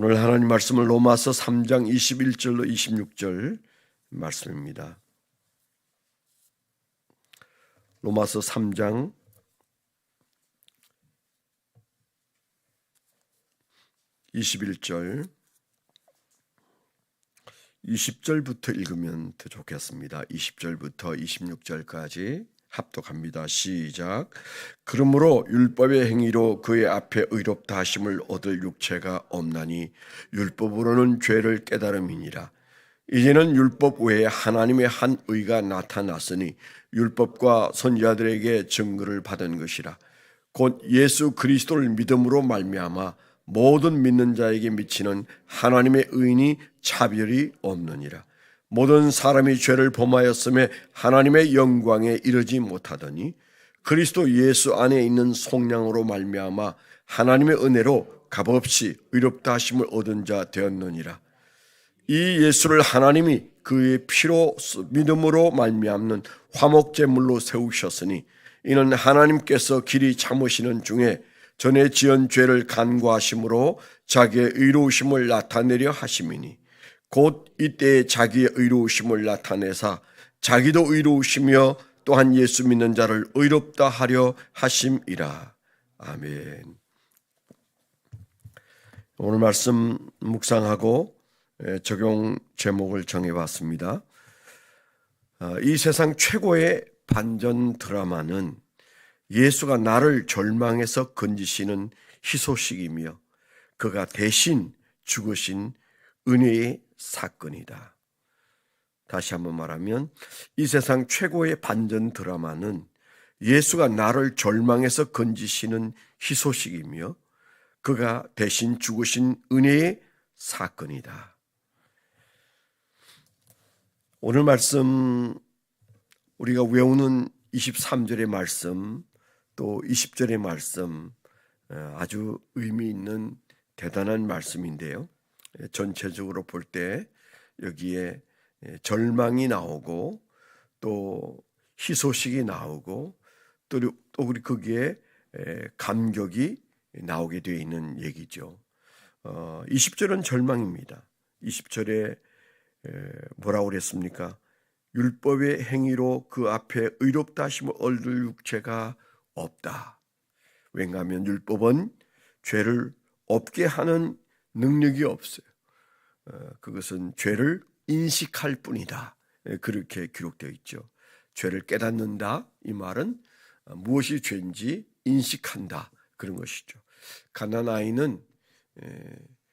오늘 하나님 말씀은 로마서 3장 21절로 26절 말씀입니다. 로마서 3장 21절 20절부터 읽으면 더 좋겠습니다. 20절부터 26절까지 합독합니다. 시작. 그러므로 율법의 행위로 그의 앞에 의롭다 하심을 얻을 육체가 없나니 율법으로는 죄를 깨달음이니라. 이제는 율법 외에 하나님의 한 의가 나타났으니 율법과 선지자들에게 증거를 받은 것이라. 곧 예수 그리스도를 믿음으로 말미암아 모든 믿는 자에게 미치는 하나님의 의인이 차별이 없느니라. 모든 사람이 죄를 범하였음에 하나님의 영광에 이르지 못하더니 그리스도 예수 안에 있는 속량으로 말미암아 하나님의 은혜로 값없이 의롭다 하심을 얻은 자 되었느니라. 이 예수를 하나님이 그의 피로 믿음으로 말미암는 화목제물로 세우셨으니 이는 하나님께서 길이 참으시는 중에 전에 지은 죄를 간구하심으로 자기의 의로우심을 나타내려 하심이니 곧 이때에 자기의 의로우심을 나타내사 자기도 의로우시며 또한 예수 믿는 자를 의롭다 하려 하심이라. 아멘. 오늘 말씀 묵상하고 적용 제목을 정해봤습니다. 이 세상 최고의 반전 드라마는 예수가 나를 절망에서 건지시는 희소식이며 그가 대신 죽으신 은혜의 사건이다. 다시 한번 말하면 이 세상 최고의 반전 드라마는 예수가 나를 절망에서 건지시는 희소식이며 그가 대신 죽으신 은혜의 사건이다. 오늘 말씀 우리가 외우는 23절의 말씀 또 20절의 말씀 아주 의미 있는 대단한 말씀인데요. 전체적으로 볼 때 여기에 절망이 나오고 또 희소식이 나오고 또 우리 거기에 감격이 나오게 되어 있는 얘기죠. 20절은 절망입니다. 20절에 뭐라고 그랬습니까? 율법의 행위로 그 앞에 의롭다 하심을 얻을 육체가 없다. 왜냐하면 율법은 죄를 없게 하는 능력이 없어요. 그것은 죄를 인식할 뿐이다. 그렇게 기록되어 있죠. 죄를 깨닫는다. 이 말은 무엇이 죄인지 인식한다. 그런 것이죠. 가난한 아이는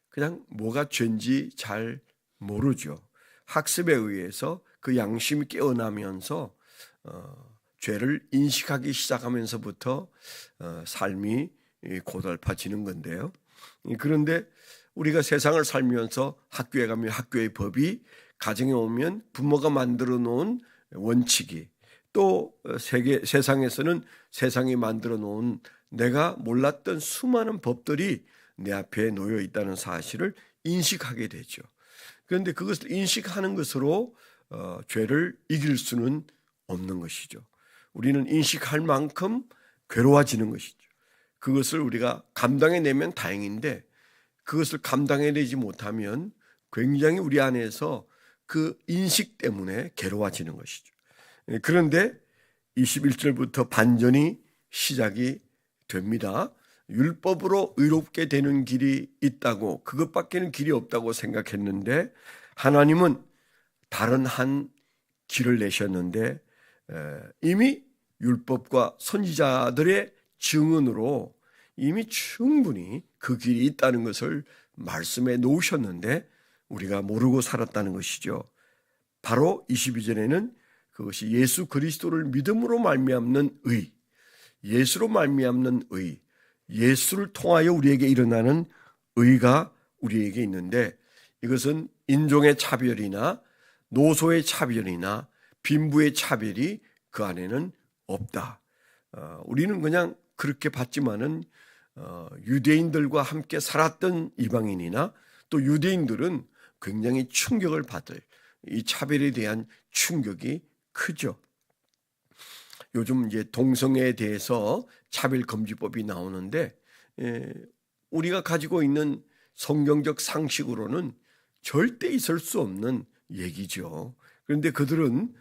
그냥 뭐가 죄인지 잘 모르죠. 학습에 의해서 그 양심이 깨어나면서 죄를 인식하기 시작하면서부터 삶이 고달파지는 건데요. 그런데 우리가 세상을 살면서 학교에 가면 학교의 법이, 가정에 오면 부모가 만들어 놓은 원칙이, 또 세상에서는 세상이 만들어 놓은 내가 몰랐던 수많은 법들이 내 앞에 놓여 있다는 사실을 인식하게 되죠. 그런데 그것을 인식하는 것으로 죄를 이길 수는 없는 것이죠. 우리는 인식할 만큼 괴로워지는 것이죠. 그것을 우리가 감당해내면 다행인데 그것을 감당해내지 못하면 굉장히 우리 안에서 그 인식 때문에 괴로워지는 것이죠. 그런데 21절부터 반전이 시작이 됩니다. 율법으로 의롭게 되는 길이 있다고, 그것밖에는 길이 없다고 생각했는데 하나님은 다른 한 길을 내셨는데 이미 율법과 선지자들의 증언으로 이미 충분히 그 길이 있다는 것을 말씀해 놓으셨는데 우리가 모르고 살았다는 것이죠. 바로 22절에는 그것이 예수 그리스도를 믿음으로 말미암는 의, 예수로 말미암는 의, 예수를 통하여 우리에게 일어나는 의가 우리에게 있는데 이것은 인종의 차별이나 노소의 차별이나 빈부의 차별이 그 안에는 없다. 우리는 그냥 그렇게 봤지만은 유대인들과 함께 살았던 이방인이나 또 유대인들은 굉장히 충격을 받을, 이 차별에 대한 충격이 크죠. 요즘 이제 동성애에 대해서 차별금지법이 나오는데 우리가 가지고 있는 성경적 상식으로는 절대 있을 수 없는 얘기죠. 그런데 그들은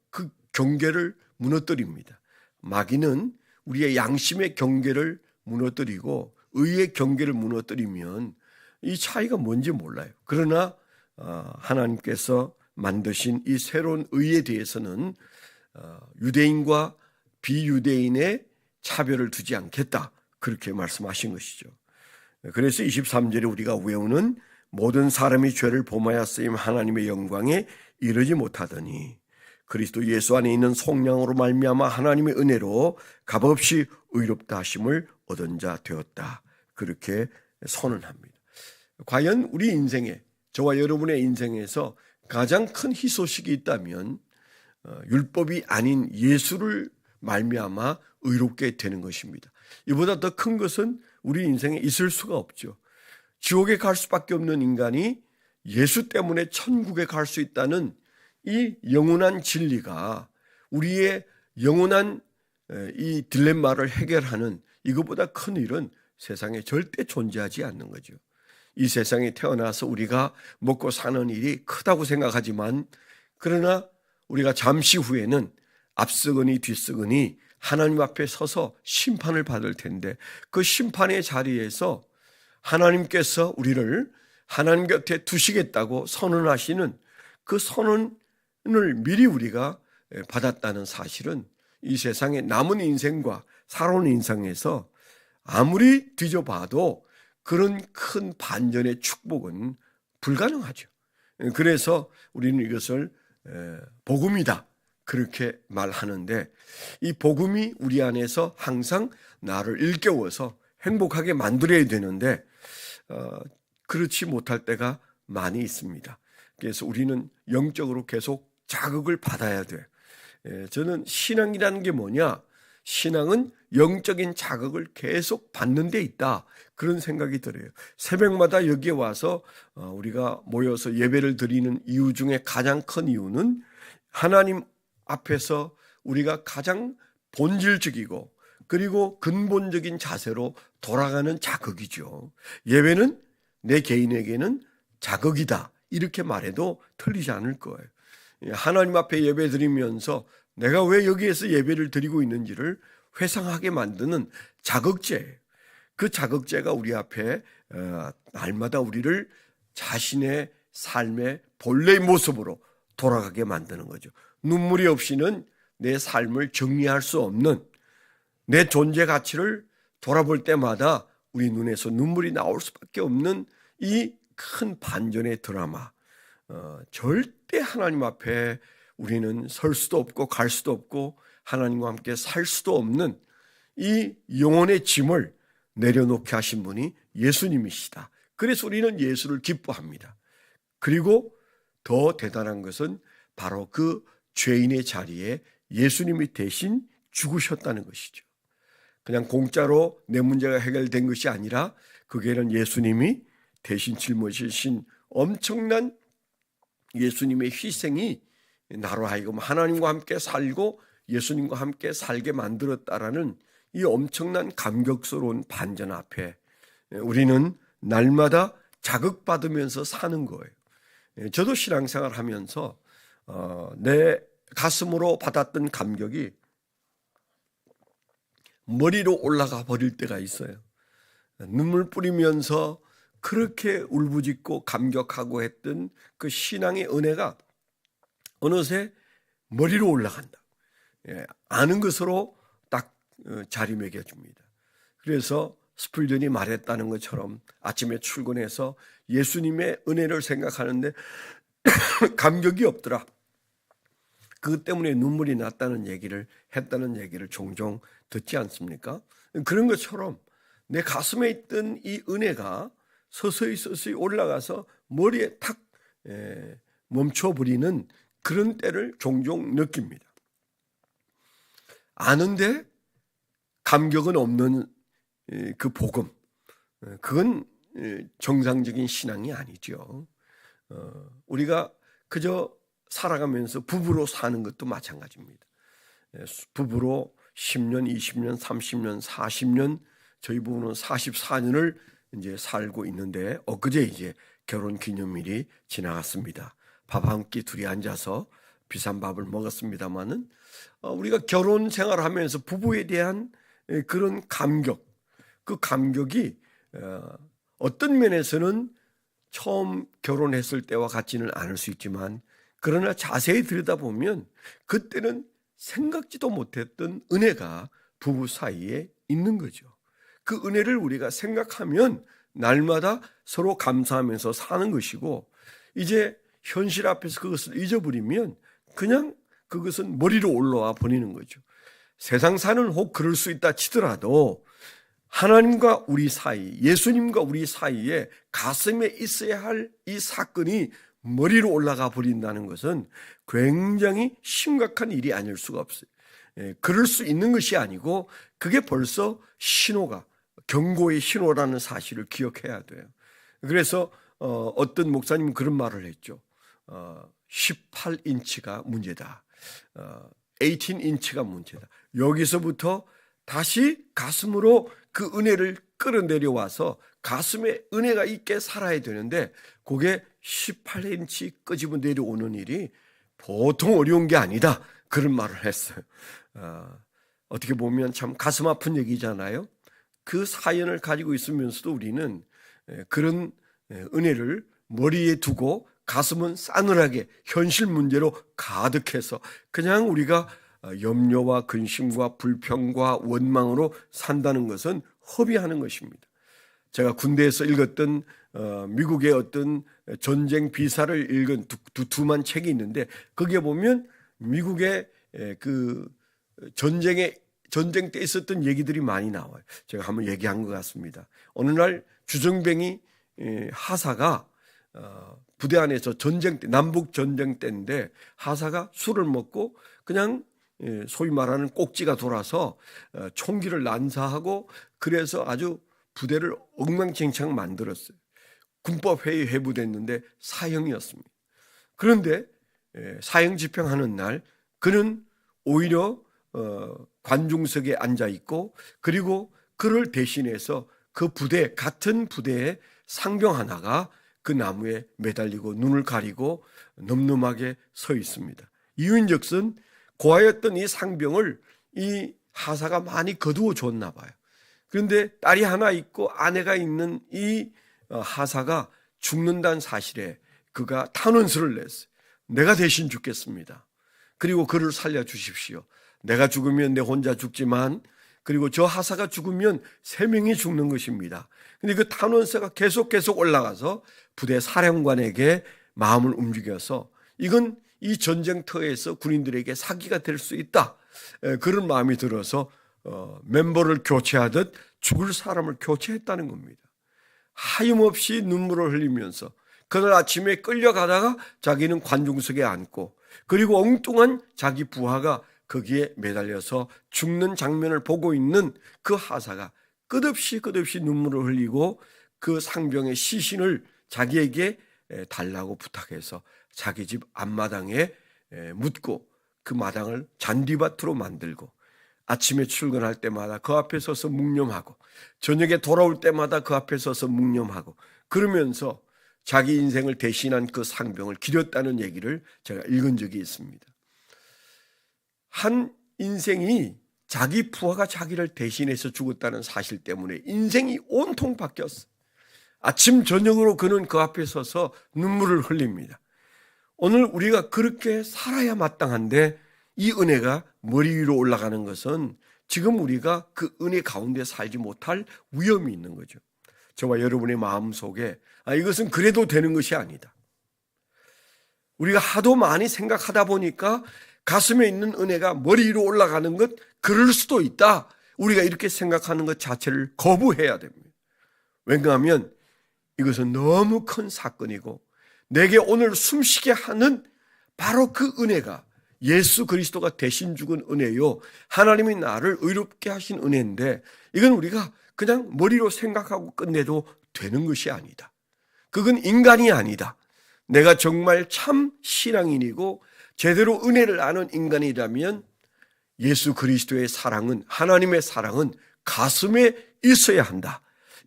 그 경계를 무너뜨립니다. 마귀는 우리의 양심의 경계를 무너뜨리고 의의 경계를 무너뜨리면 이 차이가 뭔지 몰라요. 그러나 하나님께서 만드신 이 새로운 의에 대해서는 유대인과 비유대인의 차별을 두지 않겠다, 그렇게 말씀하신 것이죠. 그래서 23절에 우리가 외우는 모든 사람이 죄를 범하여 쓰임 하나님의 영광에 이르지 못하더니 그리스도 예수 안에 있는 속량으로 말미암아 하나님의 은혜로 값없이 의롭다 하심을 얻은 자 되었다, 그렇게 선언합니다. 과연 우리 인생에, 저와 여러분의 인생에서 가장 큰 희소식이 있다면 율법이 아닌 예수를 말미암아 의롭게 되는 것입니다. 이보다 더 큰 것은 우리 인생에 있을 수가 없죠. 지옥에 갈 수밖에 없는 인간이 예수 때문에 천국에 갈 수 있다는 이 영원한 진리가, 우리의 영원한 이 딜레마를 해결하는 이것보다 큰 일은 세상에 절대 존재하지 않는 거죠. 이 세상에 태어나서 우리가 먹고 사는 일이 크다고 생각하지만, 그러나 우리가 잠시 후에는 앞서거니 뒤서거니 하나님 앞에 서서 심판을 받을 텐데, 그 심판의 자리에서 하나님께서 우리를 하나님 곁에 두시겠다고 선언하시는 그 선언을 미리 우리가 받았다는 사실은 이 세상의 남은 인생과 살아온 인생에서 아무리 뒤져봐도 그런 큰 반전의 축복은 불가능하죠. 그래서 우리는 이것을 복음이다, 그렇게 말하는데, 이 복음이 우리 안에서 항상 나를 일깨워서 행복하게 만들어야 되는데 그렇지 못할 때가 많이 있습니다. 그래서 우리는 영적으로 계속 자극을 받아야 돼. 저는 신앙이라는 게 뭐냐? 신앙은 영적인 자극을 계속 받는 데 있다, 그런 생각이 들어요. 새벽마다 여기에 와서 우리가 모여서 예배를 드리는 이유 중에 가장 큰 이유는 하나님 앞에서 우리가 가장 본질적이고 그리고 근본적인 자세로 돌아가는 자극이죠. 예배는 내 개인에게는 자극이다, 이렇게 말해도 틀리지 않을 거예요. 하나님 앞에 예배 드리면서 내가 왜 여기에서 예배를 드리고 있는지를 회상하게 만드는 자극제예요. 그 자극제가 우리 앞에 날마다 우리를 자신의 삶의 본래의 모습으로 돌아가게 만드는 거죠. 눈물이 없이는 내 삶을 정리할 수 없는, 내 존재 가치를 돌아볼 때마다 우리 눈에서 눈물이 나올 수밖에 없는 이 큰 반전의 드라마, 절대 하나님 앞에 우리는 설 수도 없고 갈 수도 없고 하나님과 함께 살 수도 없는 이 영혼의 짐을 내려놓게 하신 분이 예수님이시다. 그래서 우리는 예수를 기뻐합니다. 그리고 더 대단한 것은 바로 그 죄인의 자리에 예수님이 대신 죽으셨다는 것이죠. 그냥 공짜로 내 문제가 해결된 것이 아니라 그게는 예수님이 대신 짊어지신 엄청난 예수님의 희생이 나로 하여금 하나님과 함께 살고 예수님과 함께 살게 만들었다라는 이 엄청난 감격스러운 반전 앞에 우리는 날마다 자극받으면서 사는 거예요. 저도 신앙생활 하면서 내 가슴으로 받았던 감격이 머리로 올라가 버릴 때가 있어요. 눈물 뿌리면서 그렇게 울부짖고 감격하고 했던 그 신앙의 은혜가 어느새 머리로 올라간다. 아는 것으로 딱 자리매겨줍니다. 그래서 스풀전이 말했다는 것처럼 아침에 출근해서 예수님의 은혜를 생각하는데 감격이 없더라. 그것 때문에 눈물이 났다는 얘기를 했다는 얘기를 종종 듣지 않습니까? 그런 것처럼 내 가슴에 있던 이 은혜가 서서히 올라가서 머리에 탁 멈춰버리는 그런 때를 종종 느낍니다. 아는데 감격은 없는 그 복음, 그건 정상적인 신앙이 아니죠. 우리가 그저 살아가면서 부부로 사는 것도 마찬가지입니다. 부부로 10년, 20년, 30년, 40년, 저희 부부는 44년을 이제 살고 있는데 엊그제 이제 결혼 기념일이 지나갔습니다. 밥 한 끼 둘이 앉아서 비싼 밥을 먹었습니다만은 우리가 결혼 생활하면서 부부에 대한 그런 감격, 그 감격이 어떤 면에서는 처음 결혼했을 때와 같지는 않을 수 있지만 그러나 자세히 들여다보면 그때는 생각지도 못했던 은혜가 부부 사이에 있는 거죠. 그 은혜를 우리가 생각하면 날마다 서로 감사하면서 사는 것이고 이제 현실 앞에서 그것을 잊어버리면 그냥 그것은 머리로 올라와 버리는 거죠. 세상 사는 혹 그럴 수 있다 치더라도 하나님과 우리 사이, 예수님과 우리 사이에 가슴에 있어야 할 이 사건이 머리로 올라가 버린다는 것은 굉장히 심각한 일이 아닐 수가 없어요. 그럴 수 있는 것이 아니고 그게 벌써 신호가 경고의 신호라는 사실을 기억해야 돼요. 그래서 어떤 목사님은 그런 말을 했죠. 18인치가 문제다. 18인치가 문제다. 여기서부터 다시 가슴으로 그 은혜를 끌어내려와서 가슴에 은혜가 있게 살아야 되는데 그게 18인치 끄집어 내려오는 일이 보통 어려운 게 아니다. 그런 말을 했어요. 어떻게 보면 참 가슴 아픈 얘기잖아요. 그 사연을 가지고 있으면서도 우리는 그런 은혜를 머리에 두고 가슴은 싸늘하게 현실 문제로 가득해서 그냥 우리가 염려와 근심과 불평과 원망으로 산다는 것은 허비하는 것입니다. 제가 군대에서 읽었던 미국의 어떤 전쟁 비사를 읽은 두툼한 책이 있는데 거기에 보면 미국의 그 전쟁 때 있었던 얘기들이 많이 나와요. 제가 한번 얘기한 것 같습니다. 어느 날 주정뱅이 하사가 부대 안에서 전쟁 때, 남북 전쟁 때인데 하사가 술을 먹고 그냥 소위 말하는 꼭지가 돌아서 총기를 난사하고 그래서 아주 부대를 엉망진창 만들었어요. 군법회의 회부됐는데 사형이었습니다. 그런데 사형 집행하는 날 그는 오히려 관중석에 앉아 있고 그리고 그를 대신해서 그 부대 같은 부대의 상병 하나가 그 나무에 매달리고 눈을 가리고 늠름하게 서 있습니다. 이유인즉슨 고아였던 이 상병을 이 하사가 많이 거두어 줬나 봐요. 그런데 딸이 하나 있고 아내가 있는 이 하사가 죽는다는 사실에 그가 탄원서를 냈어요. 내가 대신 죽겠습니다. 그리고 그를 살려주십시오. 내가 죽으면 내 혼자 죽지만 그리고 저 하사가 죽으면 3명이 죽는 것입니다. 근데 그 탄원서가 계속 올라가서 부대 사령관에게 마음을 움직여서 이건 이 전쟁터에서 군인들에게 사기가 될 수 있다. 그런 마음이 들어서 멤버를 교체하듯 죽을 사람을 교체했다는 겁니다. 하염없이 눈물을 흘리면서 그날 아침에 끌려가다가 자기는 관중석에 앉고 그리고 엉뚱한 자기 부하가 거기에 매달려서 죽는 장면을 보고 있는 그 하사가 끝없이 눈물을 흘리고 그 상병의 시신을 자기에게 달라고 부탁해서 자기 집 앞마당에 묻고 그 마당을 잔디밭으로 만들고 아침에 출근할 때마다 그 앞에 서서 묵념하고 저녁에 돌아올 때마다 그 앞에 서서 묵념하고 그러면서 자기 인생을 대신한 그 상병을 기렸다는 얘기를 제가 읽은 적이 있습니다. 한 인생이 자기 부하가 자기를 대신해서 죽었다는 사실 때문에 인생이 온통 바뀌었어. 아침 저녁으로 그는 그 앞에 서서 눈물을 흘립니다. 오늘 우리가 그렇게 살아야 마땅한데 이 은혜가 머리 위로 올라가는 것은 지금 우리가 그 은혜 가운데 살지 못할 위험이 있는 거죠. 저와 여러분의 마음속에 이것은 그래도 되는 것이 아니다. 우리가 하도 많이 생각하다 보니까 가슴에 있는 은혜가 머리 위로 올라가는 것 그럴 수도 있다. 우리가 이렇게 생각하는 것 자체를 거부해야 됩니다. 왜냐하면 이것은 너무 큰 사건이고 내게 오늘 숨쉬게 하는 바로 그 은혜가 예수 그리스도가 대신 죽은 은혜요. 하나님이 나를 의롭게 하신 은혜인데 이건 우리가 그냥 머리로 생각하고 끝내도 되는 것이 아니다. 그건 인간이 아니다. 내가 정말 참 신앙인이고 제대로 은혜를 아는 인간이라면 예수 그리스도의 사랑은 하나님의 사랑은 가슴에 있어야 한다.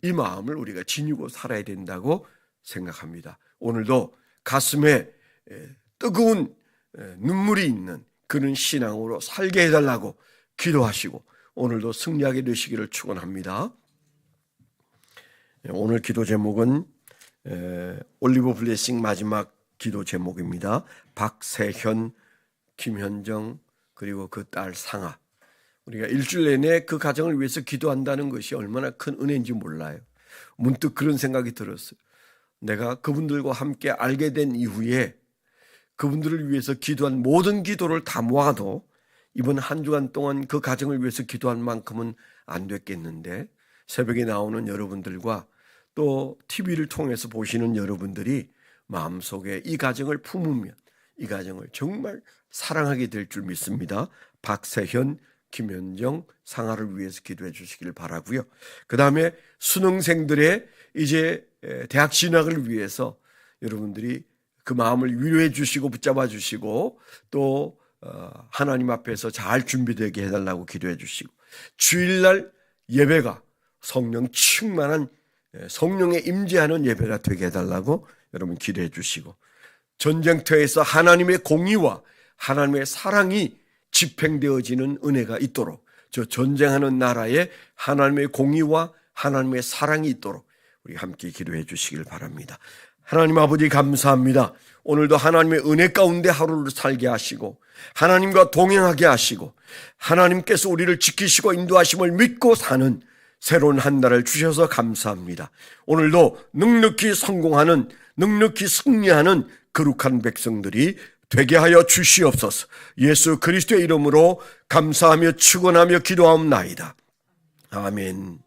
이 마음을 우리가 지니고 살아야 된다고 생각합니다. 오늘도 가슴에 뜨거운 눈물이 있는 그런 신앙으로 살게 해달라고 기도하시고 오늘도 승리하게 되시기를 축원합니다. 오늘 기도 제목은 올리브 블레싱 마지막 기도 제목입니다. 박세현, 김현정 그리고 그 딸 상아. 우리가 일주일 내내 그 가정을 위해서 기도한다는 것이 얼마나 큰 은혜인지 몰라요. 문득 그런 생각이 들었어요. 내가 그분들과 함께 알게 된 이후에 그분들을 위해서 기도한 모든 기도를 다 모아도 이번 한 주간 동안 그 가정을 위해서 기도한 만큼은 안 됐겠는데, 새벽에 나오는 여러분들과 또 TV를 통해서 보시는 여러분들이 마음속에 이 가정을 품으면 이 가정을 정말 사랑하게 될 줄 믿습니다. 박세현, 김현정, 상아를 위해서 기도해 주시길 바라고요. 그 다음에 수능생들의 이제 대학 진학을 위해서 여러분들이 그 마음을 위로해 주시고 붙잡아 주시고 또 하나님 앞에서 잘 준비되게 해달라고 기도해 주시고, 주일날 예배가 성령 충만한 성령에 임재하는 예배가 되게 해달라고 여러분 기도해 주시고, 전쟁터에서 하나님의 공의와 하나님의 사랑이 집행되어지는 은혜가 있도록, 저 전쟁하는 나라에 하나님의 공의와 하나님의 사랑이 있도록 우리 함께 기도해 주시길 바랍니다. 하나님 아버지 감사합니다. 오늘도 하나님의 은혜 가운데 하루를 살게 하시고 하나님과 동행하게 하시고 하나님께서 우리를 지키시고 인도하심을 믿고 사는 새로운 한 달을 주셔서 감사합니다. 오늘도 넉넉히 성공하는, 넉넉히 승리하는 거룩한 백성들이 되게 하여 주시옵소서. 예수 그리스도의 이름으로 감사하며 축원하며 기도하옵나이다. 아멘.